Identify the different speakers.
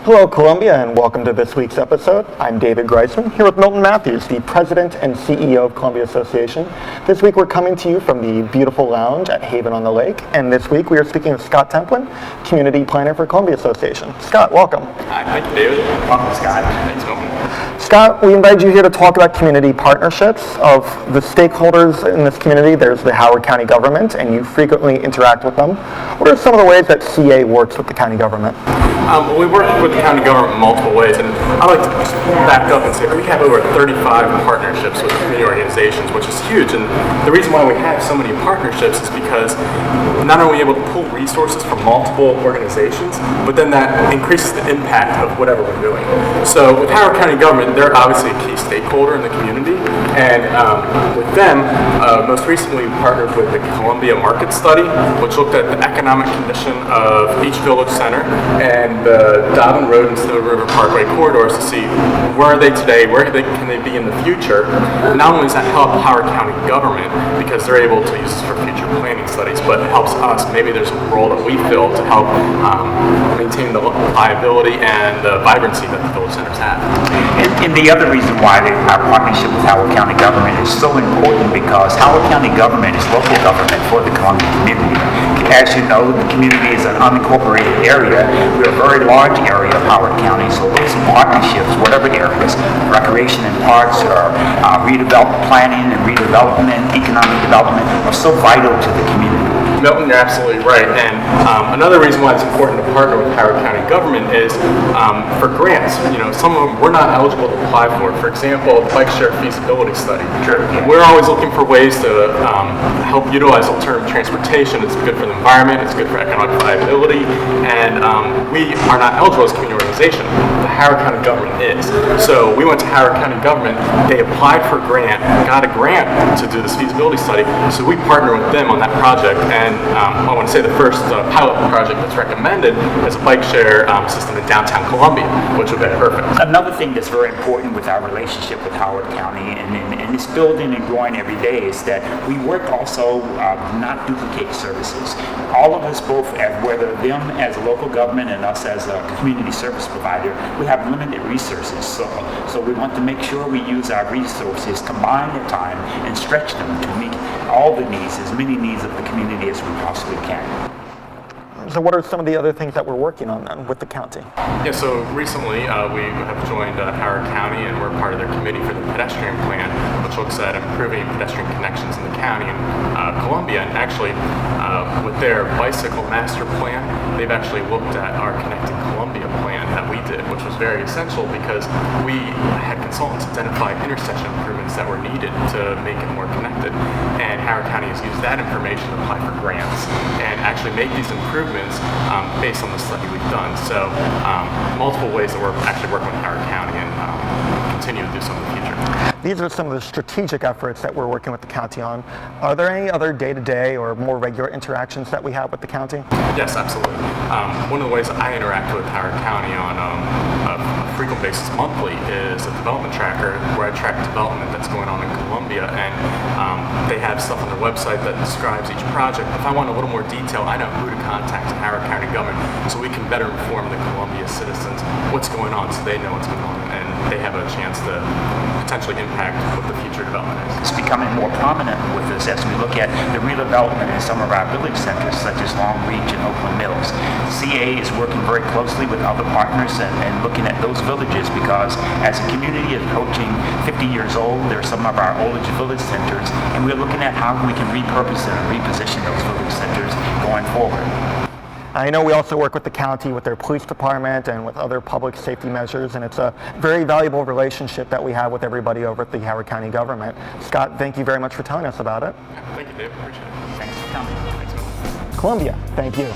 Speaker 1: Hello, Columbia, and welcome to this week's episode. I'm David Greisman, here with Milton Matthews, the President and CEO of Columbia Association. This week we're coming to you from the beautiful lounge at Haven on the Lake, and this week we are speaking with Scott Templin, Community Planner for Columbia Association. Scott, welcome.
Speaker 2: Hi, thank you, David. Welcome, Scott. Thanks, Milton.
Speaker 1: Scott, we invited you here to talk about community partnerships. Of the stakeholders in this community, there's the Howard County government, and you frequently interact with them. What are some of the ways that CA works with the county government?
Speaker 2: We work with the county government in multiple ways, and I like to back up and say we have over 35 partnerships with community organizations, which is huge. And the reason why we have so many partnerships is because not only are we able to pull resources from multiple organizations, but then that increases the impact of whatever we're doing. So with Howard County government, they're obviously a key stakeholder in the community, and with them, most recently we partnered with the Columbia Market Study, which looked at the economic condition of each village center and the Dobbin Road and Snow River Parkway corridors to see where are they today, can they be in the future. Not only does that help Howard County government because they're able to use this for future planning studies, but it helps us. Maybe there's a role that we fill to help maintain the viability and the vibrancy that the village centers have.
Speaker 3: And the other reason why our partnership with Howard County government is so important because Howard County government is local government for the Columbia community. As you know, the community is an unincorporated area. We're a very large area of Howard County, so those partnerships, whatever areas, recreation and parks, or redevelopment planning and redevelopment, economic development, are so vital to the community.
Speaker 2: Milton, you're absolutely right. And another reason why it's important to partner with Howard County government is for grants. You know, some of them we're not eligible to apply for. For example, the bike share feasibility study.
Speaker 3: Sure. Yeah.
Speaker 2: We're always looking for ways to help utilize alternative transportation. It's good for the environment. It's good for economic viability. And we are not eligible as a community organization. The Howard County government is. So we went to Howard County government. They applied for a grant, got a grant to do this feasibility study. So we partner with them on that project. And I want to say the first pilot project that's recommended is a bike share system in downtown Columbia, which would be perfect.
Speaker 3: Another thing that's very important with our relationship with Howard County, and it's building and growing every day, is that we work also not duplicate services. All of us, both whether them as a local government and us as a community service provider, we have limited resources. So we want to make sure we use our resources, combine the time, and stretch them to meet all the needs, as many needs of the community as we possibly can.
Speaker 1: So what are some of the other things that we're working on then with the county?
Speaker 2: Yeah, so recently we have joined Howard County, and we're part of their committee for the pedestrian plan, which looks at improving pedestrian connections in the county. And Columbia, and actually with their bicycle master plan, they've actually looked at our Connecting Columbia plan that we did, which was very essential because we had consultants identify intersection improvements that were needed to make it more connected. And Howard County has used that information to apply for grants and actually make these improvements based on the study we've done. So multiple ways that we're actually working with Howard County and continue to do so in the future.
Speaker 1: These are some of the strategic efforts that we're working with the county on. Are there any other day-to-day or more regular interactions that we have with the county?
Speaker 2: Yes, absolutely. One of the ways I interact with Howard County on a frequent basis monthly is a development tracker where I track development that's going on in Columbia, and they have stuff on their website that describes each project. If I want a little more detail, I know who to contact in Howard County government so we can better inform the Columbia citizens what's going on so they know what's going on and they have a chance to potentially impact what the future development is.
Speaker 3: It's becoming more prominent with us as we look at the redevelopment in some of our village centers such as Long Beach and Oakland Mills. CA is working very closely with other partners and looking at those villages because as a community approaching 50 years old, there are some of our oldest village centers, and we're looking at how we can repurpose and reposition those village centers going forward.
Speaker 1: I know we also work with the county, with their police department, and with other public safety measures, and it's a very valuable relationship that we have with everybody over at the Howard County government. Scott, thank you very much for telling us about it.
Speaker 2: Thank you, Dave. Appreciate it.
Speaker 3: Thanks for coming. Thanks.
Speaker 1: Columbia, thank you.